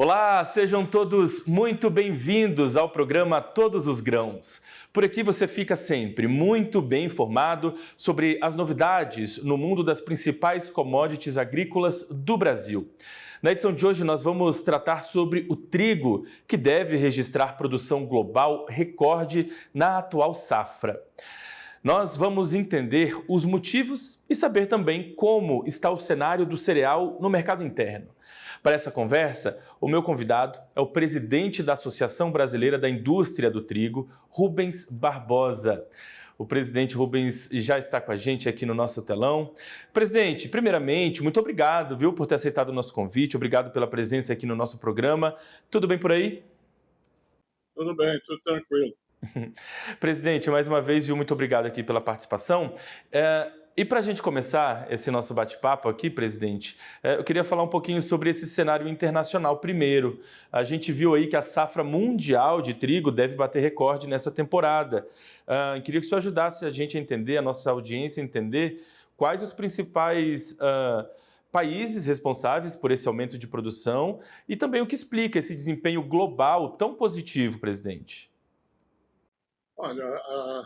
Olá, sejam todos muito bem-vindos ao programa Todos os Grãos. Por aqui você fica sempre muito bem informado sobre as novidades no mundo das principais commodities agrícolas do Brasil. Na edição de hoje nós vamos tratar sobre o trigo, que deve registrar produção global recorde na atual safra. Nós vamos entender os motivos e saber também como está o cenário do cereal no mercado interno. Para essa conversa, o meu convidado é o presidente da Associação Brasileira da Indústria do Trigo, Rubens Barbosa. O presidente Rubens já está com a gente aqui no nosso telão. Presidente, primeiramente, muito obrigado, viu, por ter aceitado o nosso convite. Obrigado pela presença aqui no nosso programa. Tudo bem por aí? Tudo bem, tudo tranquilo. Presidente, mais uma vez, viu, muito obrigado aqui pela participação. E para a gente começar esse nosso bate-papo aqui, presidente, eu queria falar um pouquinho sobre esse cenário internacional primeiro. A gente viu aí que a safra mundial de trigo deve bater recorde nessa temporada. Queria que o senhor ajudasse a gente a entender, a nossa audiência a entender, quais os principais países responsáveis por esse aumento de produção e também o que explica esse desempenho global tão positivo, presidente. Olha, a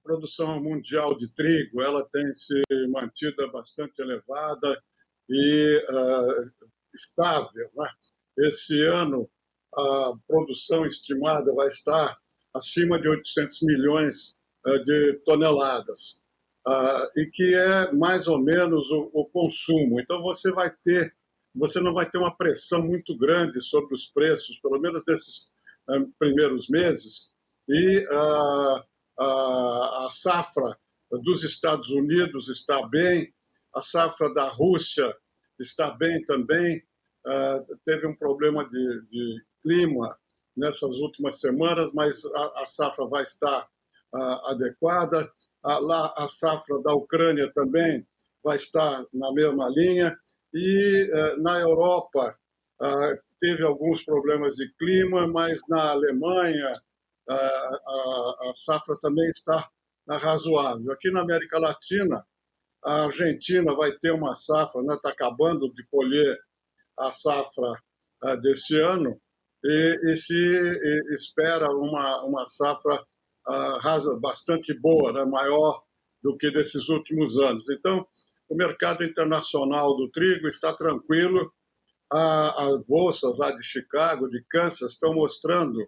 produção mundial de trigo ela tem se mantida bastante elevada e estável, né? Esse ano a produção estimada vai estar acima de 800 milhões de toneladas, e que é mais ou menos o consumo. Então você não vai ter uma pressão muito grande sobre os preços, pelo menos nesses primeiros meses. E a safra dos Estados Unidos está bem, a safra da Rússia está bem também. Teve um problema de clima nessas últimas semanas, mas a safra vai estar adequada. Lá a safra da Ucrânia também vai estar na mesma linha. E na Europa teve alguns problemas de clima, mas na Alemanha a safra também está razoável. Aqui na América Latina, a Argentina vai ter uma safra, né, está acabando de colher a safra desse ano, e se espera uma safra bastante boa, né, maior do que desses últimos anos. Então, o mercado internacional do trigo está tranquilo. As bolsas lá de Chicago, de Kansas, estão mostrando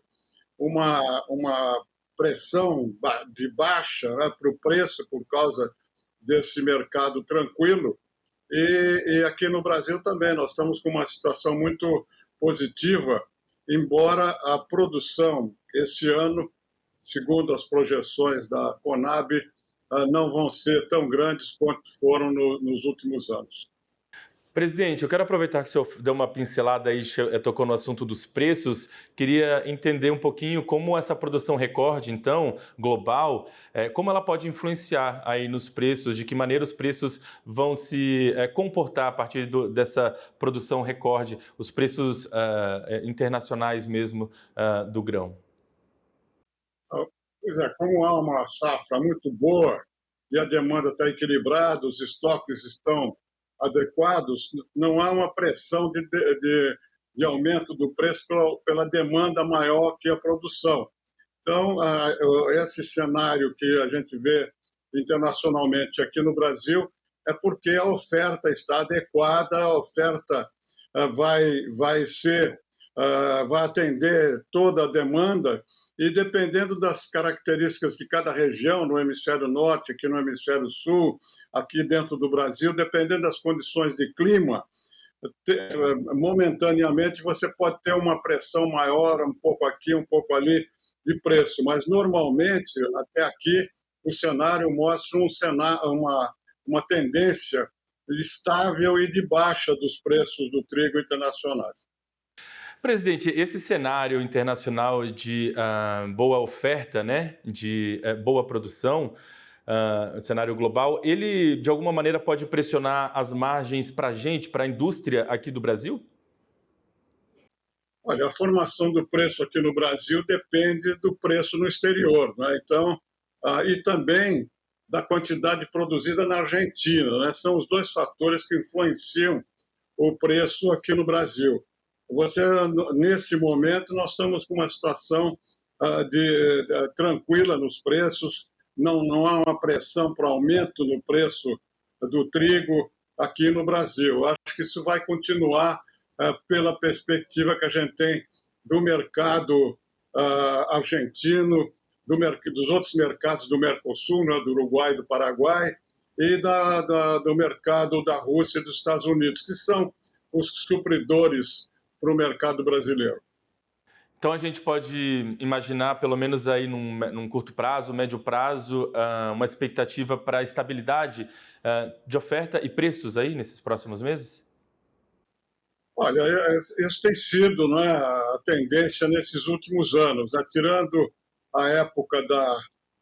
uma pressão de baixa, né, para o preço por causa desse mercado tranquilo. E aqui no Brasil também nós estamos com uma situação muito positiva, embora a produção esse ano, segundo as projeções da Conab, não vão ser tão grandes quanto foram nos últimos anos. Presidente, eu quero aproveitar que o senhor deu uma pincelada aí, tocou no assunto dos preços. Queria entender um pouquinho como essa produção recorde, então, global, como ela pode influenciar aí nos preços, de que maneira os preços vão se comportar a partir dessa produção recorde, os preços internacionais mesmo do grão. Pois é, como há uma safra muito boa e a demanda está equilibrada, os estoques estão adequados, não há uma pressão de aumento do preço pela demanda maior que a produção. Então, esse cenário que a gente vê internacionalmente aqui no Brasil é porque a oferta está adequada, a oferta vai atender toda a demanda, e dependendo das características de cada região, no hemisfério norte, aqui no hemisfério sul, aqui dentro do Brasil, dependendo das condições de clima, momentaneamente você pode ter uma pressão maior, um pouco aqui, um pouco ali, de preço, mas normalmente, até aqui, o cenário mostra uma tendência estável e de baixa dos preços do trigo internacionais. Presidente, esse cenário internacional de boa oferta, né, de boa produção, cenário global, ele de alguma maneira pode pressionar as margens para a gente, para a indústria aqui do Brasil? Olha, a formação do preço aqui no Brasil depende do preço no exterior, né? Então, e também da quantidade produzida na Argentina, né? São os dois fatores que influenciam o preço aqui no Brasil. nesse momento, nós estamos com uma situação tranquila nos preços, não há uma pressão para aumento no preço do trigo aqui no Brasil. Acho que isso vai continuar pela perspectiva que a gente tem do mercado argentino, dos outros mercados do Mercosul, né, do Uruguai e do Paraguai, e do mercado da Rússia e dos Estados Unidos, que são os supridores para o mercado brasileiro. Então a gente pode imaginar, pelo menos aí num curto prazo, médio prazo, uma expectativa para a estabilidade de oferta e preços aí nesses próximos meses? Olha, isso tem sido, né, a tendência nesses últimos anos, né? Tirando a época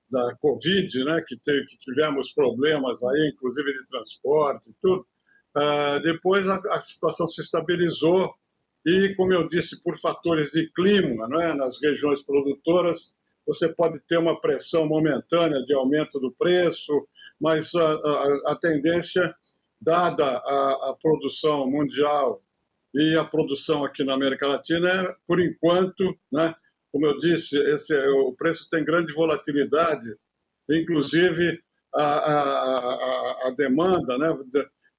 da Covid, né, que tivemos problemas aí, inclusive de transporte e tudo. Depois a situação se estabilizou e, como eu disse, por fatores de clima, né, nas regiões produtoras, você pode ter uma pressão momentânea de aumento do preço, mas a tendência, dada a produção mundial e a produção aqui na América Latina, por enquanto, né, como eu disse, o preço tem grande volatilidade, inclusive a demanda, né,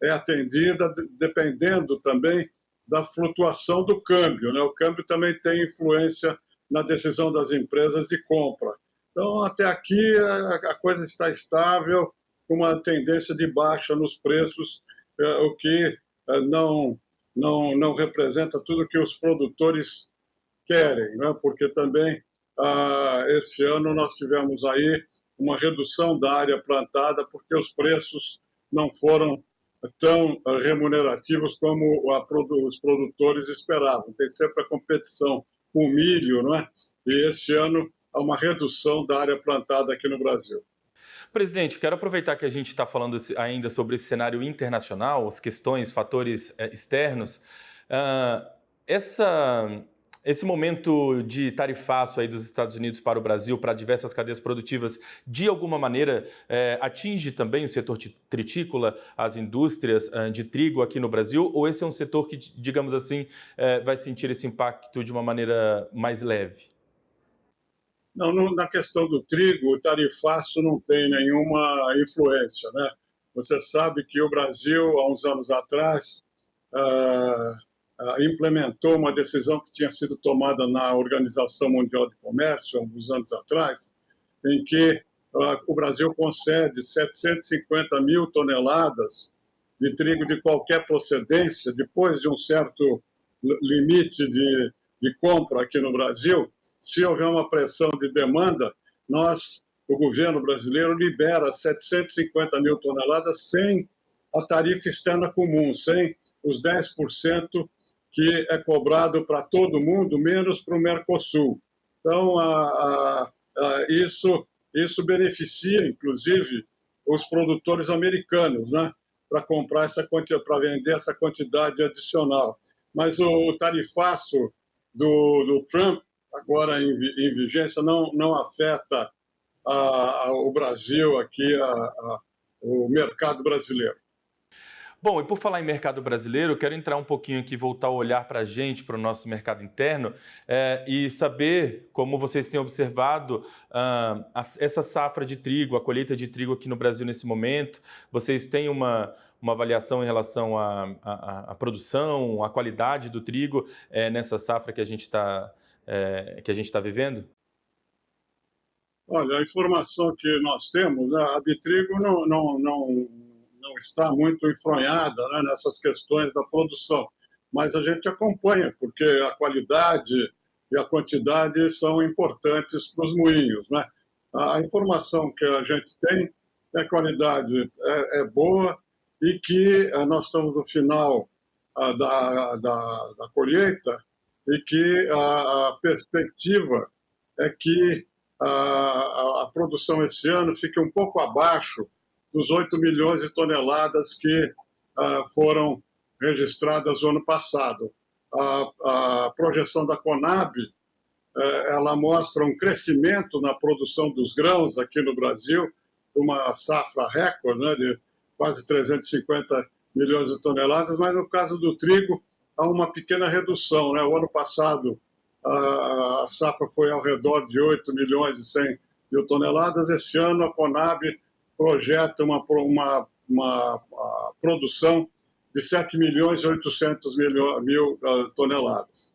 é atendida dependendo também da flutuação do câmbio, né? O câmbio também tem influência na decisão das empresas de compra. Então, até aqui, a coisa está estável, com uma tendência de baixa nos preços, o que não representa tudo que os produtores querem, né? Porque também, esse ano, nós tivemos aí uma redução da área plantada, porque os preços não foram tão remunerativos como os produtores esperavam. Tem sempre a competição com o milho, não é? E esse ano há uma redução da área plantada aqui no Brasil. Presidente, quero aproveitar que a gente está falando ainda sobre esse cenário internacional, as questões, fatores externos. Esse momento de tarifaço aí dos Estados Unidos para o Brasil, para diversas cadeias produtivas, de alguma maneira atinge também o setor tritícola, as indústrias de trigo aqui no Brasil? Ou esse é um setor que, digamos assim, vai sentir esse impacto de uma maneira mais leve? Não, na questão do trigo, o tarifaço não tem nenhuma influência, né? Você sabe que o Brasil, há uns anos atrás, implementou uma decisão que tinha sido tomada na Organização Mundial de Comércio, há uns anos atrás, em que o Brasil concede 750 mil toneladas de trigo de qualquer procedência, depois de um certo limite de compra aqui no Brasil. Se houver uma pressão de demanda, o governo brasileiro libera 750 mil toneladas sem a tarifa externa comum, sem os 10% que é cobrado para todo mundo, menos para o Mercosul. Então, isso beneficia, inclusive, os produtores americanos, né, para comprar para vender essa quantidade adicional. Mas o tarifaço do Trump, agora em vigência, não afeta o Brasil aqui, o mercado brasileiro. Bom, e por falar em mercado brasileiro, quero entrar um pouquinho aqui, voltar o olhar para a gente, para o nosso mercado interno, e saber como vocês têm observado essa safra de trigo, a colheita de trigo aqui no Brasil nesse momento. Vocês têm uma avaliação em relação à produção, à qualidade do trigo nessa safra que a gente está vivendo? Olha, a informação que nós temos, né, a Bitrigo não está muito enfronhada, né, nessas questões da produção, mas a gente acompanha, porque a qualidade e a quantidade são importantes para os moinhos, né? A informação que a gente tem é que a qualidade é boa e que nós estamos no final da colheita e que a perspectiva é que a produção esse ano fique um pouco abaixo dos 8 milhões de toneladas que foram registradas no ano passado. A projeção da Conab, ela mostra um crescimento na produção dos grãos aqui no Brasil, uma safra recorde, né, de quase 350 milhões de toneladas, mas no caso do trigo, há uma pequena redução, né? O ano passado a safra foi ao redor de 8 milhões e 100 mil toneladas. Esse ano a Conab projeta uma produção de 7 milhões e 800 mil toneladas.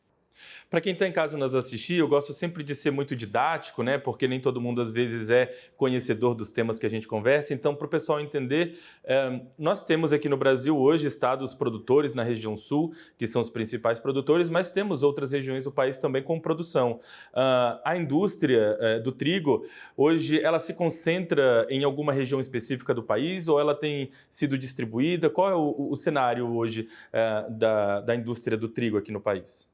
Para quem está em casa nos assistir, eu gosto sempre de ser muito didático, né? Porque nem todo mundo às vezes é conhecedor dos temas que a gente conversa. Então, para o pessoal entender, nós temos aqui no Brasil hoje estados produtores na região sul, que são os principais produtores, mas temos outras regiões do país também com produção. A indústria do trigo, hoje, ela se concentra em alguma região específica do país ou ela tem sido distribuída? Qual é o cenário hoje da indústria do trigo aqui no país?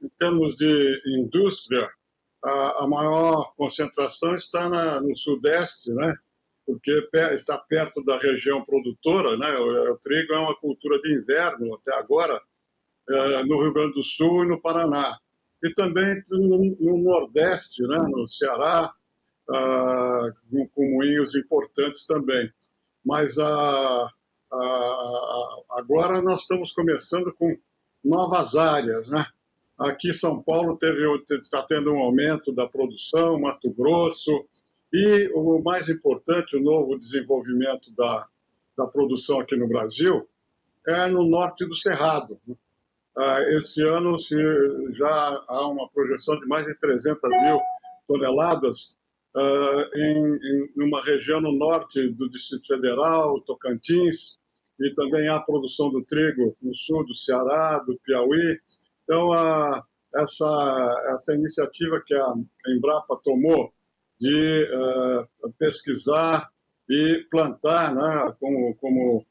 Em termos de indústria, a maior concentração está no Sudeste, né? Porque está perto da região produtora, né? O trigo é uma cultura de inverno até agora, no Rio Grande do Sul e no Paraná. E também no Nordeste, né? No Ceará, com moinhos importantes também. Mas agora nós estamos começando com novas áreas, né? Aqui São Paulo está tendo um aumento da produção, Mato Grosso, e o mais importante, o novo desenvolvimento da produção aqui no Brasil, é no norte do Cerrado. Esse ano já há uma projeção de mais de 300 mil toneladas em uma região no norte do Distrito Federal, Tocantins, e também há produção do trigo no sul do Ceará, do Piauí. Então, essa iniciativa que a Embrapa tomou de pesquisar e plantar, né, como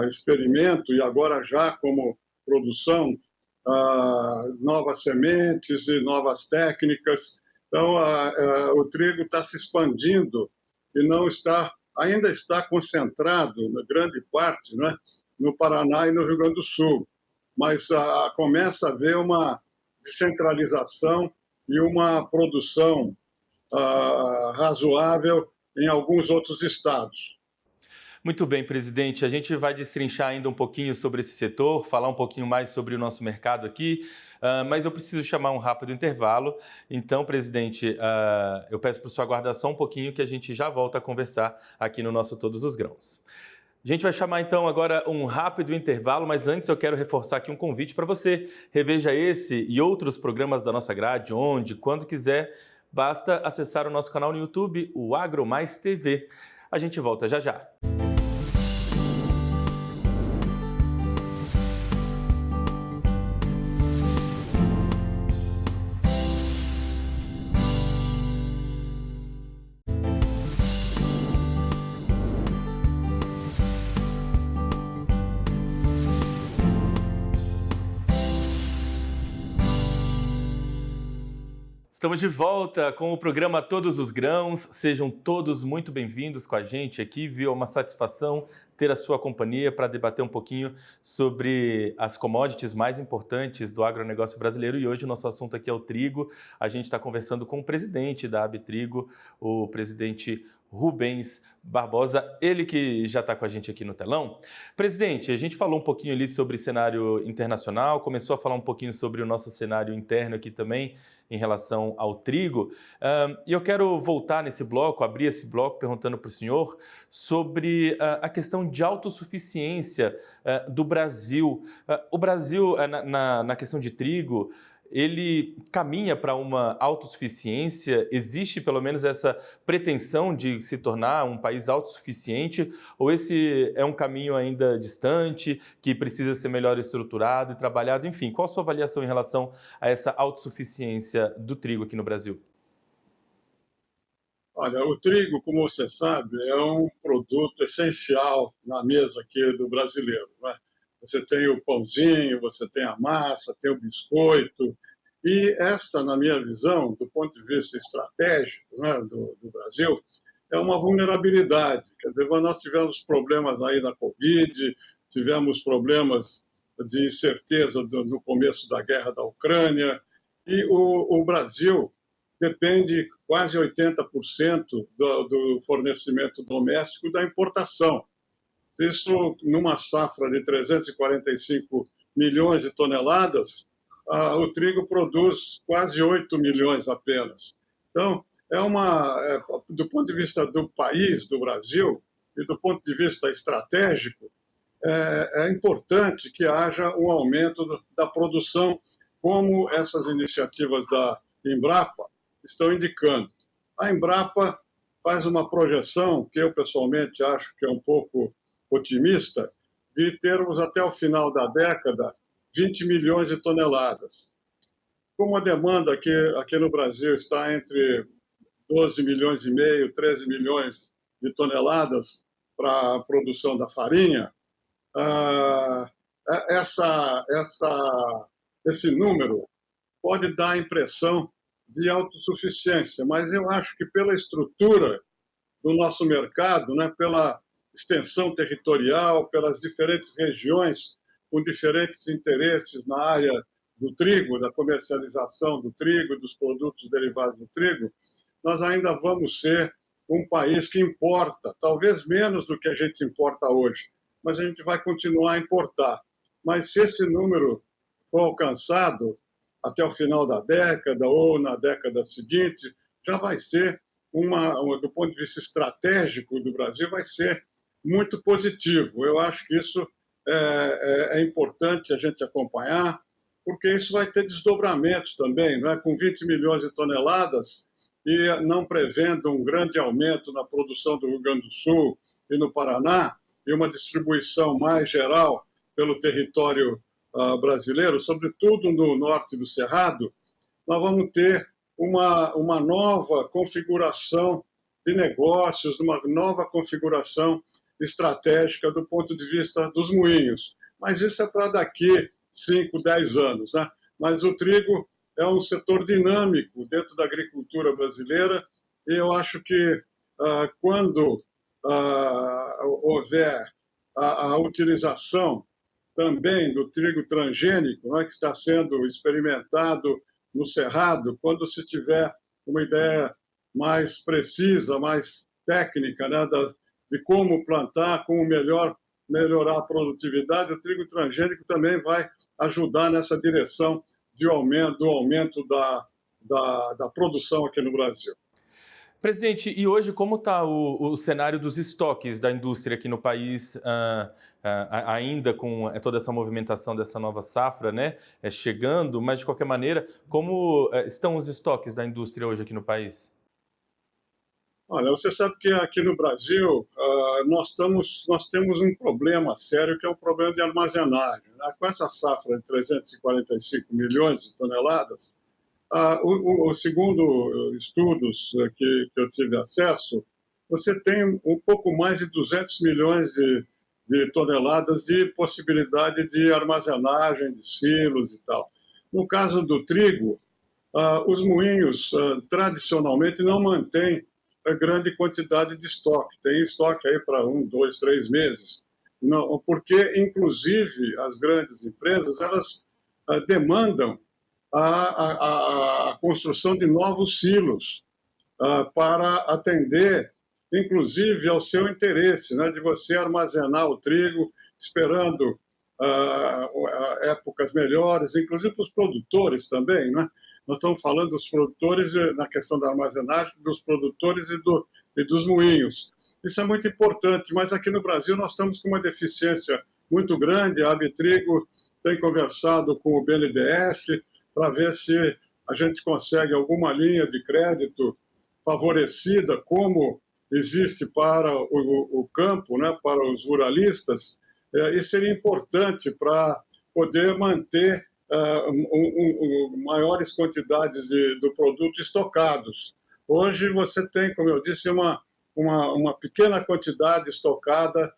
experimento e agora já como produção, novas sementes e novas técnicas. Então, o trigo está se expandindo e ainda está concentrado, na grande parte, né, no Paraná e no Rio Grande do Sul. Mas começa a haver uma descentralização e uma produção razoável em alguns outros estados. Muito bem, presidente. A gente vai destrinchar ainda um pouquinho sobre esse setor, falar um pouquinho mais sobre o nosso mercado aqui, mas eu preciso chamar um rápido intervalo. Então, presidente, eu peço para o senhor aguardar só um pouquinho que a gente já volta a conversar aqui no nosso Todos os Grãos. A gente vai chamar então agora um rápido intervalo, mas antes eu quero reforçar aqui um convite para você. Reveja esse e outros programas da nossa grade, onde, quando quiser, basta acessar o nosso canal no YouTube, o AgroMais TV. A gente volta já já. Estamos de volta com o programa Todos os Grãos. Sejam todos muito bem-vindos com a gente aqui, viu? É uma satisfação ter a sua companhia para debater um pouquinho sobre as commodities mais importantes do agronegócio brasileiro. E hoje o nosso assunto aqui é o trigo. A gente está conversando com o presidente da ABTrigo, o presidente Rubens Barbosa, ele que já está com a gente aqui no telão. Presidente, a gente falou um pouquinho ali sobre cenário internacional, começou a falar um pouquinho sobre o nosso cenário interno aqui também, em relação ao trigo. E eu quero voltar nesse bloco, abrir esse bloco perguntando para o senhor sobre a questão de autossuficiência do Brasil. O Brasil, na questão de trigo, ele caminha para uma autossuficiência? Existe pelo menos essa pretensão de se tornar um país autossuficiente? Ou esse é um caminho ainda distante, que precisa ser melhor estruturado e trabalhado? Enfim, qual a sua avaliação em relação a essa autossuficiência do trigo aqui no Brasil? Olha, o trigo, como você sabe, é um produto essencial na mesa aqui do brasileiro, né? Você tem o pãozinho, você tem a massa, tem o biscoito. E essa, na minha visão, do ponto de vista estratégico, né, do Brasil, é uma vulnerabilidade. Quer dizer, nós tivemos problemas aí na Covid, tivemos problemas de incerteza no começo da guerra da Ucrânia, e o Brasil depende quase 80% do fornecimento doméstico da importação. Isso, numa safra de 345 milhões de toneladas, o trigo produz quase 8 milhões apenas. Então, do ponto de vista do país, do Brasil, e do ponto de vista estratégico, é importante que haja um aumento da produção, como essas iniciativas da Embrapa estão indicando. A Embrapa faz uma projeção, que eu pessoalmente acho que é um pouco otimista, de termos até o final da década 20 milhões de toneladas. Como a demanda aqui no Brasil está entre 12 milhões e meio, 13 milhões de toneladas para a produção da farinha, esse número pode dar a impressão de autossuficiência, mas eu acho que pela estrutura do nosso mercado, né, pela extensão territorial, pelas diferentes regiões com diferentes interesses na área do trigo, da comercialização do trigo, dos produtos derivados do trigo, nós ainda vamos ser um país que importa, talvez menos do que a gente importa hoje, mas a gente vai continuar a importar. Mas se esse número for alcançado até o final da década ou na década seguinte, já vai ser do ponto de vista estratégico do Brasil, vai ser muito positivo. Eu acho que isso é importante a gente acompanhar, porque isso vai ter desdobramentos também, né? Com 20 milhões de toneladas e não prevendo um grande aumento na produção do Rio Grande do Sul e no Paraná, e uma distribuição mais geral pelo território brasileiro, sobretudo no norte do Cerrado, nós vamos ter uma nova configuração de negócios, uma nova configuração estratégica do ponto de vista dos moinhos. Mas isso é para daqui 5, 10 anos, né? Mas o trigo é um setor dinâmico dentro da agricultura brasileira e eu acho que quando houver a utilização também do trigo transgênico, né, que está sendo experimentado no Cerrado, quando se tiver uma ideia mais precisa, mais técnica, né, de como plantar, como melhorar a produtividade, o trigo transgênico também vai ajudar nessa direção do aumento da produção aqui no Brasil. Presidente, e hoje como está o cenário dos estoques da indústria aqui no país, ainda com toda essa movimentação dessa nova safra, né, chegando, mas de qualquer maneira, como estão os estoques da indústria hoje aqui no país? Olha, você sabe que aqui no Brasil nós temos um problema sério, que é o problema de armazenagem, né? Com essa safra de 345 milhões de toneladas, segundo estudos que eu tive acesso, você tem um pouco mais de 200 milhões de toneladas de possibilidade de armazenagem, de silos e tal. No caso do trigo, os moinhos tradicionalmente não mantêm grande quantidade de estoque. Tem estoque aí para 1, 2, 3 meses. Não, porque, inclusive, as grandes empresas, elas demandam a construção de novos silos para atender, inclusive, ao seu interesse, né, de você armazenar o trigo, esperando épocas melhores, inclusive para os produtores também, né? Nós estamos falando dos produtores, na questão da armazenagem, dos produtores e dos moinhos. Isso é muito importante, mas aqui no Brasil nós estamos com uma deficiência muito grande. A Abitrigo tem conversado com o BNDES para ver se a gente consegue alguma linha de crédito favorecida, como existe para o campo, né, para os ruralistas. Isso seria importante para poder manter maiores quantidades do produto estocados. Hoje você tem, como eu disse, uma pequena quantidade estocada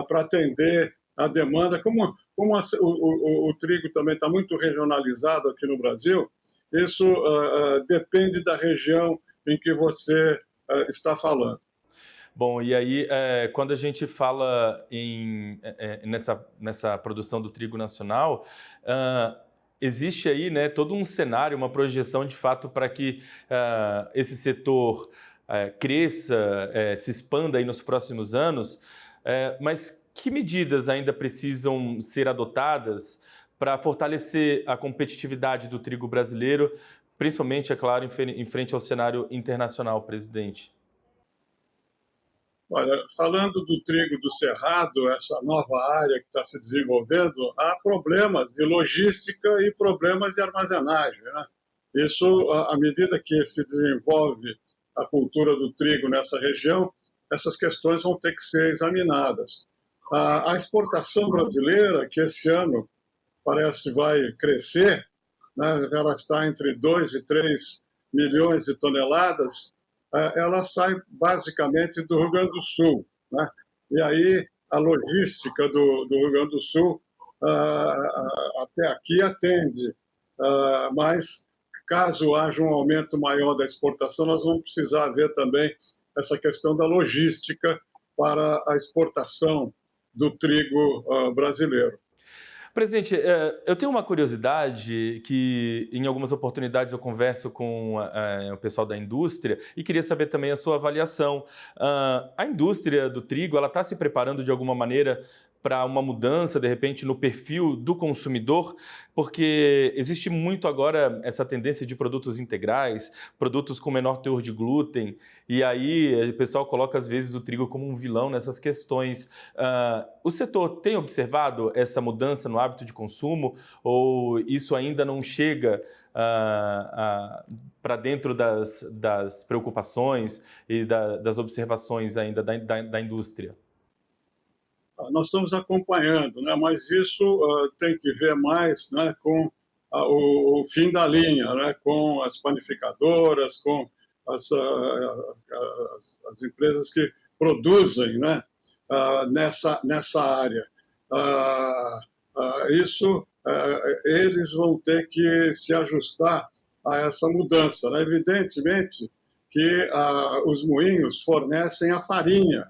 para atender a demanda. Como o trigo também está muito regionalizado aqui no Brasil, isso depende da região em que você está falando. Bom, e aí, quando a gente fala nessa produção do trigo nacional, existe aí, né, todo um cenário, uma projeção de fato para que esse setor cresça, se expanda aí nos próximos anos, mas que medidas ainda precisam ser adotadas para fortalecer a competitividade do trigo brasileiro, principalmente, é claro, em frente ao cenário internacional, presidente? Olha, falando do trigo do Cerrado, essa nova área que está se desenvolvendo, há problemas de logística e problemas de armazenagem, né? Isso, à medida que se desenvolve a cultura do trigo nessa região, essas questões vão ter que ser examinadas. A exportação brasileira, que esse ano parece vai crescer, né? Ela está entre 2 e 3 milhões de toneladas, ela sai basicamente do Rio Grande do Sul, né? E aí a logística do Rio Grande do Sul até aqui atende, mas caso haja um aumento maior da exportação, nós vamos precisar ver também essa questão da logística para a exportação do trigo brasileiro. Presidente, eu tenho uma curiosidade que em algumas oportunidades eu converso com o pessoal da indústria e queria saber também a sua avaliação. A indústria do trigo, ela está se preparando de alguma maneira para uma mudança, de repente, no perfil do consumidor, porque existe muito agora essa tendência de produtos integrais, produtos com menor teor de glúten, e aí o pessoal coloca, às vezes, o trigo como um vilão nessas questões. O setor tem observado essa mudança no hábito de consumo, ou isso ainda não chega para dentro das preocupações e das observações ainda da indústria? Nós estamos acompanhando, né? Mas isso tem que ver mais, né, com o fim da linha, né, com as panificadoras, com as empresas que produzem, né, nessa área. Isso, eles vão ter que se ajustar a essa mudança, né? Evidentemente que os moinhos fornecem a farinha,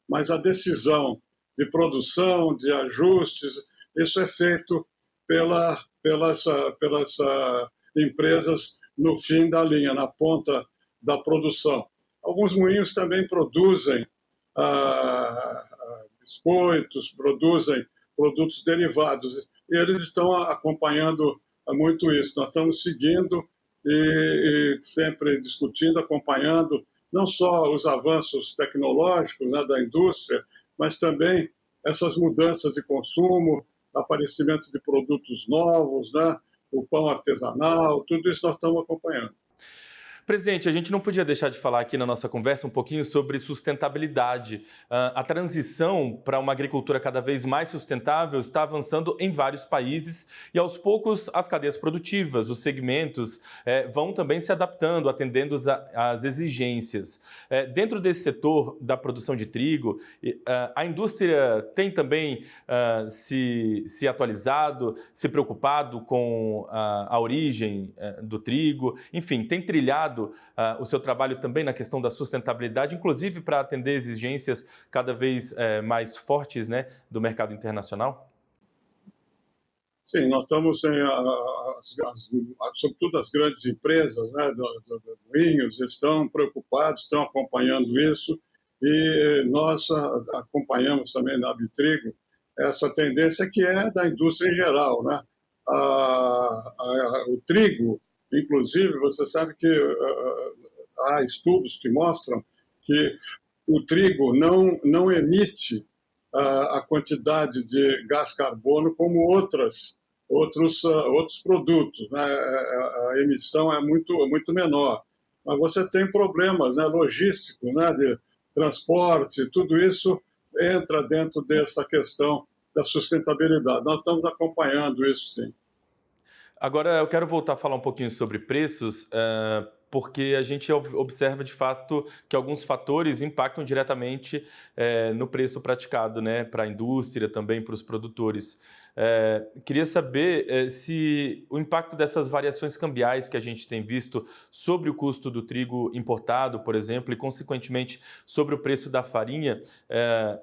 mas a decisão de produção, de ajustes, isso é feito pelas empresas no fim da linha, na ponta da produção. Alguns moinhos também produzem biscoitos, produzem produtos derivados, e eles estão acompanhando muito isso. Nós estamos seguindo e sempre discutindo, acompanhando não só os avanços tecnológicos, né, da indústria, mas também essas mudanças de consumo, aparecimento de produtos novos, né? O pão artesanal, tudo isso nós estamos acompanhando. Presidente, a gente não podia deixar de falar aqui na nossa conversa um pouquinho sobre sustentabilidade. A transição para uma agricultura cada vez mais sustentável está avançando em vários países e, aos poucos, as cadeias produtivas, os segmentos vão também se adaptando, atendendo às exigências. Dentro desse setor da produção de trigo, a indústria tem também se atualizado, se preocupado com a origem do trigo, enfim, tem trilhado o seu trabalho também na questão da sustentabilidade, inclusive para atender exigências cada vez mais fortes, né, do mercado internacional? Sim, nós estamos sobretudo as grandes empresas, né, do vinhos, estão preocupados, estão acompanhando isso, e nós acompanhamos também na Abitrigo essa tendência que é da indústria em geral, né? O trigo, inclusive, você sabe que há estudos que mostram que o trigo não emite a quantidade de gás carbono como outros produtos, né? A emissão é muito menor. Mas você tem problemas, né, logísticos, né, de transporte, tudo isso entra dentro dessa questão da sustentabilidade. Nós estamos acompanhando isso, sim. Agora, eu quero voltar a falar um pouquinho sobre preços, porque a gente observa, de fato, que alguns fatores impactam diretamente no preço praticado, né, para a indústria, também para os produtores. Queria saber se o impacto dessas variações cambiais que a gente tem visto sobre o custo do trigo importado, por exemplo, e, consequentemente, sobre o preço da farinha,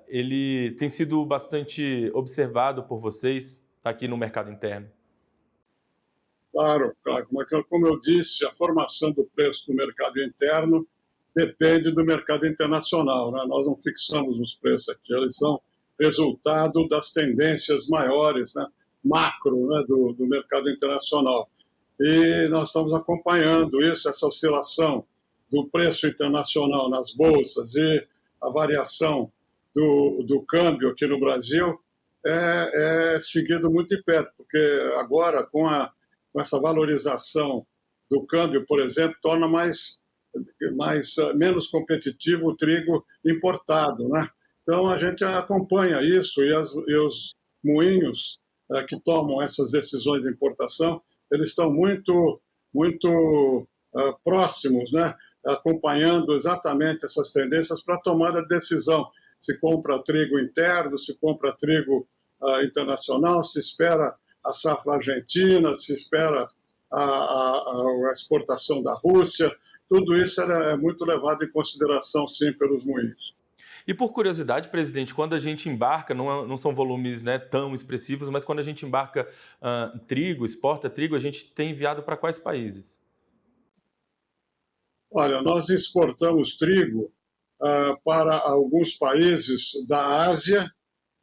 ele tem sido bastante observado por vocês aqui no mercado interno. Claro, claro. Como eu disse, a formação do preço no mercado interno depende do mercado internacional, né? Nós não fixamos os preços aqui, eles são resultado das tendências maiores, né, macro, né, do mercado internacional. E nós estamos acompanhando isso, essa oscilação do preço internacional nas bolsas e a variação do câmbio aqui no Brasil é seguido muito de perto, porque agora, com essa valorização do câmbio, por exemplo, torna menos competitivo o trigo importado, né? Então, a gente acompanha isso e os moinhos que tomam essas decisões de importação, eles estão muito próximos, né? Acompanhando exatamente essas tendências para tomar a decisão. Se compra trigo interno, se compra trigo internacional, se espera a safra argentina, se espera a exportação da Rússia. Tudo isso é muito levado em consideração, sim, pelos moinhos. E por curiosidade, presidente, quando a gente embarca, não são volumes, né, tão expressivos, mas quando a gente embarca trigo, exporta trigo, a gente tem enviado para quais países? Olha, nós exportamos trigo para alguns países da Ásia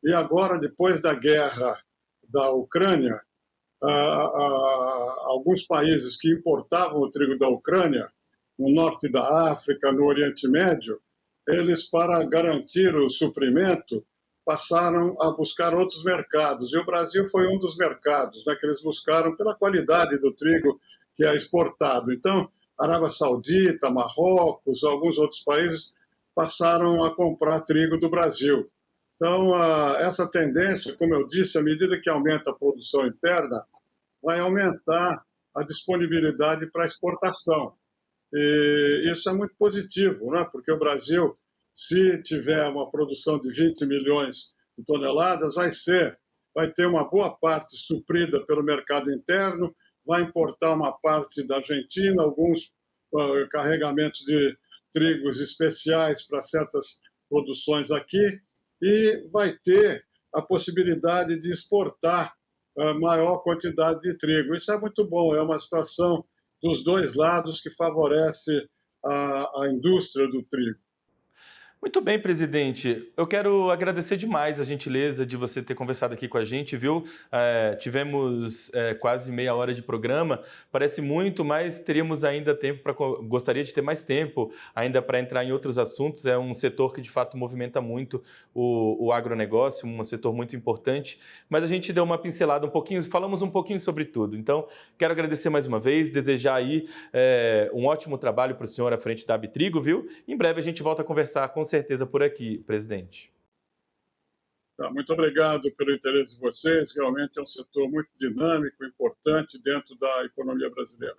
e agora, depois da guerra da Ucrânia, alguns países que importavam o trigo da Ucrânia, no norte da África, no Oriente Médio, eles, para garantir o suprimento, passaram a buscar outros mercados. E o Brasil foi um dos mercados, né, que eles buscaram pela qualidade do trigo que é exportado. Então, Arábia Saudita, Marrocos, alguns outros países passaram a comprar trigo do Brasil. Então, essa tendência, como eu disse, à medida que aumenta a produção interna, vai aumentar a disponibilidade para exportação. E isso é muito positivo, né? Porque o Brasil, se tiver uma produção de 20 milhões de toneladas, vai ter uma boa parte suprida pelo mercado interno, vai importar uma parte da Argentina, alguns carregamentos de trigos especiais para certas produções aqui, e vai ter a possibilidade de exportar maior quantidade de trigo. Isso é muito bom, é uma situação dos dois lados que favorece a indústria do trigo. Muito bem, presidente. Eu quero agradecer demais a gentileza de você ter conversado aqui com a gente, viu? Tivemos quase meia hora de programa, parece muito, mas teríamos ainda tempo gostaria de ter mais tempo ainda para entrar em outros assuntos. É um setor que de fato movimenta muito o agronegócio, um setor muito importante, mas a gente deu uma pincelada um pouquinho, falamos um pouquinho sobre tudo. Então, quero agradecer mais uma vez, desejar aí um ótimo trabalho para o senhor à frente da Abitrigo, viu? Em breve a gente volta a conversar com certeza por aqui, presidente. Muito obrigado pelo interesse de vocês. Realmente é um setor muito dinâmico, importante dentro da economia brasileira.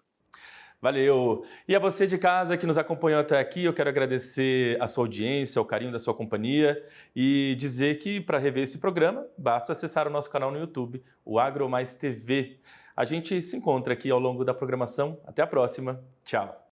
Valeu! E a você de casa que nos acompanhou até aqui, eu quero agradecer a sua audiência, o carinho da sua companhia e dizer que para rever esse programa, basta acessar o nosso canal no YouTube, o Agro Mais TV. A gente se encontra aqui ao longo da programação. Até a próxima. Tchau!